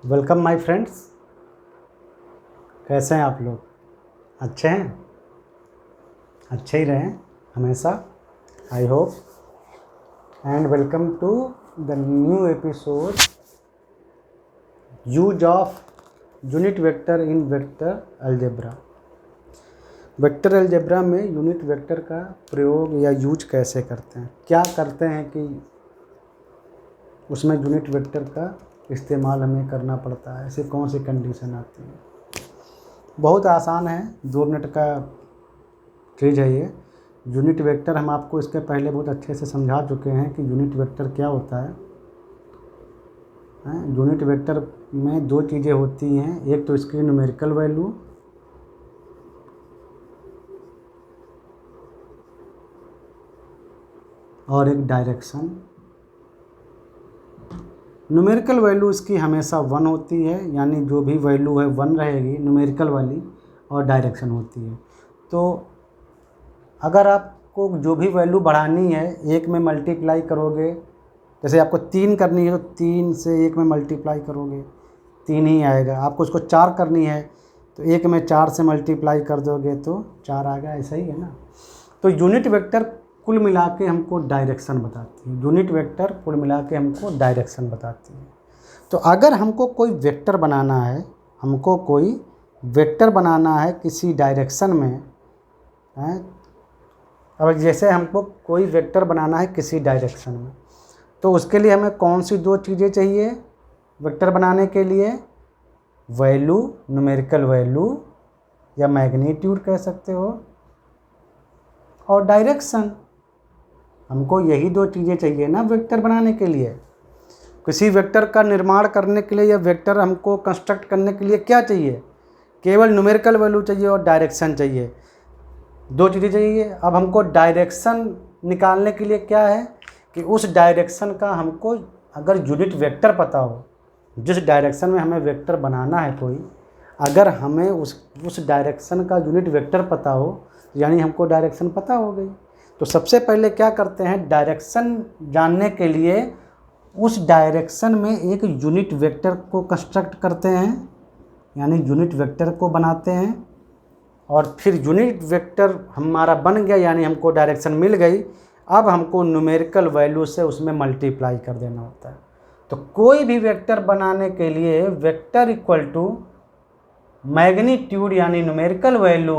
Welcome my friends. कैसे हैं आप लोग? अच्छे हैं? अच्छे ही रहें हमेशा, I hope. And welcome to the new episode use of unit vector in vector algebra. Vector algebra में यूनिट वेक्टर का प्रयोग या यूज कैसे करते हैं, क्या करते हैं कि उसमें यूनिट वेक्टर का इस्तेमाल हमें करना पड़ता है, ऐसे कौन सी कंडीशन आती है। बहुत आसान है, 2 मिनट का चीज़ है ये। यूनिट वेक्टर हम आपको इसके पहले बहुत अच्छे से समझा चुके हैं कि यूनिट वेक्टर क्या होता है। यूनिट वेक्टर में 2 चीज़ें होती हैं, एक तो इसकी न्यूमेरिकल वैल्यू और एक डायरेक्शन। न्यूमेरिकल वैल्यू इसकी हमेशा 1 होती है, यानी जो भी वैल्यू है 1 रहेगी न्यूमेरिकल वाली, और डायरेक्शन होती है। तो अगर आपको जो भी वैल्यू बढ़ानी है, 1 में मल्टीप्लाई करोगे, जैसे आपको 3 करनी है तो 3 से 1 में मल्टीप्लाई करोगे 3 ही आएगा। आपको उसको 4 करनी है तो 1 में 4 से मल्टीप्लाई कर दोगे तो 4 आएगा, ऐसा ही है ना। तो यूनिट वेक्टर कुल मिला के हमको डायरेक्शन बताती है। यूनिट वेक्टर कुल मिला के हमको डायरेक्शन बताती है। तो अगर हमको कोई वेक्टर बनाना है, किसी डायरेक्शन में, अब जैसे हमको कोई वेक्टर बनाना है किसी डायरेक्शन में, तो उसके लिए हमें कौन सी 2 चीज़ें चाहिए वेक्टर बनाने के लिए? वैल्यू, न्यूमेरिकल वैल्यू या मैग्नीट्यूड कह सकते हो, और डायरेक्शन। हमको यही 2 चीज़ें चाहिए ना वेक्टर बनाने के लिए। किसी वेक्टर का निर्माण करने के लिए या वेक्टर हमको कंस्ट्रक्ट करने के लिए क्या चाहिए? केवल न्यूमेरिकल वैल्यू चाहिए और डायरेक्शन चाहिए, 2 चीज़ें चाहिए। अब हमको डायरेक्शन निकालने के लिए क्या है कि उस डायरेक्शन का हमको अगर यूनिट वेक्टर पता हो, जिस डायरेक्शन में हमें वेक्टर बनाना है कोई, अगर हमें उस डायरेक्शन का यूनिट वेक्टर पता हो, यानी हमको डायरेक्शन पता हो गई। तो सबसे पहले क्या करते हैं, डायरेक्शन जानने के लिए उस डायरेक्शन में एक यूनिट वेक्टर को कंस्ट्रक्ट करते हैं, यानी यूनिट वेक्टर को बनाते हैं। और फिर यूनिट वेक्टर हमारा बन गया, यानी हमको डायरेक्शन मिल गई। अब हमको न्यूमेरिकल वैल्यू से उसमें मल्टीप्लाई कर देना होता है। तो कोई भी वेक्टर बनाने के लिए वेक्टर इक्वल टू मैग्नीट्यूड यानी न्यूमेरिकल वैल्यू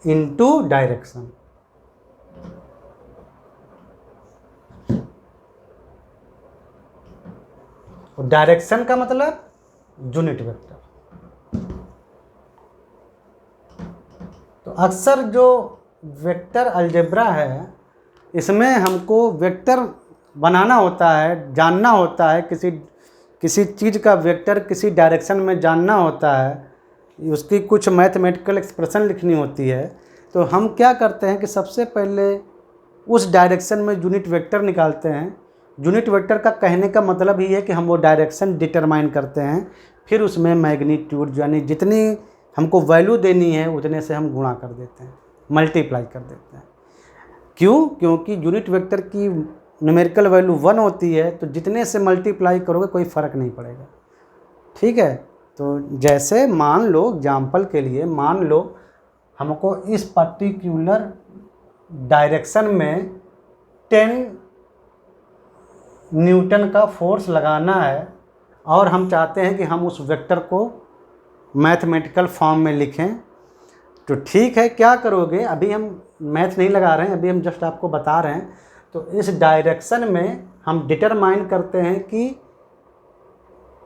इनटू डायरेक्शन। और डायरेक्शन का मतलब यूनिट वेक्टर। तो अक्सर जो वेक्टर अलजेब्रा है, इसमें हमको वेक्टर बनाना होता है, जानना होता है, किसी चीज़ का वेक्टर किसी डायरेक्शन में जानना होता है, उसकी कुछ मैथमेटिकल एक्सप्रेशन लिखनी होती है। तो हम क्या करते हैं कि सबसे पहले उस डायरेक्शन में यूनिट वेक्टर निकालते हैं। यूनिट वेक्टर का कहने का मतलब ही है कि हम वो डायरेक्शन डिटरमाइन करते हैं, फिर उसमें मैग्नीट्यूड यानी जितनी हमको वैल्यू देनी है उतने से हम गुणा कर देते हैं, मल्टीप्लाई कर देते हैं। क्यों? क्योंकि यूनिट वेक्टर की न्यूमेरिकल वैल्यू 1 होती है, तो जितने से मल्टीप्लाई करोगे कोई फ़र्क नहीं पड़ेगा। ठीक है। तो जैसे मान लो, एग्जाम्पल के लिए मान लो हमको इस पर्टिकुलर डायरेक्शन में 10 न्यूटन का फोर्स लगाना है, और हम चाहते हैं कि हम उस वेक्टर को मैथमेटिकल फॉर्म में लिखें। तो ठीक है, क्या करोगे, अभी हम मैथ नहीं लगा रहे हैं, अभी हम जस्ट आपको बता रहे हैं। तो इस डायरेक्शन में हम डिटरमाइन करते हैं कि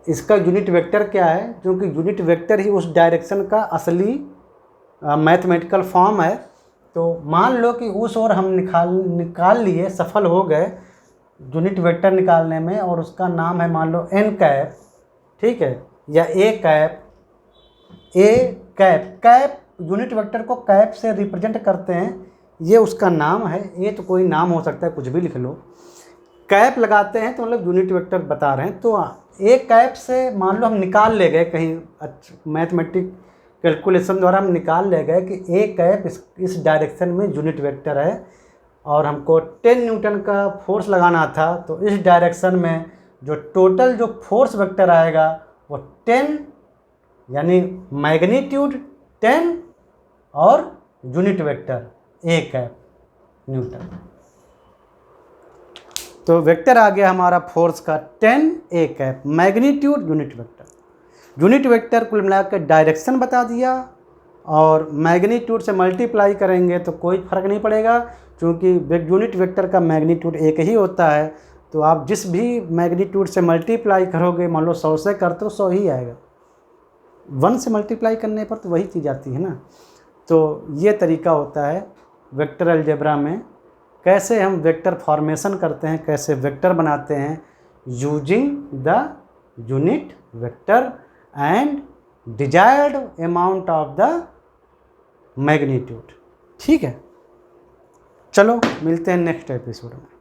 इसका यूनिट वेक्टर क्या है, क्योंकि यूनिट वेक्टर ही उस डायरेक्शन का असली मैथमेटिकल फॉर्म है। तो मान लो कि उस ओर हम निकाल लिए, सफल हो गए यूनिट वेक्टर निकालने में, और उसका नाम है मान लो n कैप, ठीक है, या a cap. Cap unit vector को कैप से रिप्रेजेंट करते हैं, ये उसका नाम है। ये तो कोई नाम हो सकता है, कुछ भी लिख लो। कैप लगाते हैं तो मतलब यूनिट वेक्टर बता रहे हैं। तो ए कैप से मान लो हम निकाल ले गए कहीं, मैथमेटिक कैलकुलेशन द्वारा हम निकाल ले गए कि ए कैप इस डायरेक्शन में यूनिट वेक्टर है, और हमको 10 न्यूटन का फोर्स लगाना था, तो इस डायरेक्शन में जो टोटल जो फोर्स वेक्टर आएगा वो 10 यानी मैग्नीट्यूड 10 और unit vector A cap Newton. तो वेक्टर आ गया हमारा फोर्स का 10 A cap, magnitude unit vector. Unit vector कुल मिलाकर डायरेक्शन बता दिया, और मैग्नीट्यूड से मल्टीप्लाई करेंगे तो कोई फर्क नहीं पड़ेगा, क्योंकि यूनिट वेक्टर का मैग्नीट्यूड एक ही होता है। तो आप जिस भी मैग्नीट्यूड से मल्टीप्लाई करोगे, मान लो 100 से करते हो 100 ही आएगा, 1 से मल्टीप्लाई करने पर तो वही चीज़ आती है ना। तो ये तरीका होता है वेक्टर अलजेब्रा में, कैसे हम वेक्टर फॉर्मेशन करते हैं, कैसे वेक्टर बनाते हैं, using the unit vector and desired amount of the magnitude. ठीक है, चलो मिलते हैं नेक्स्ट एपिसोड में।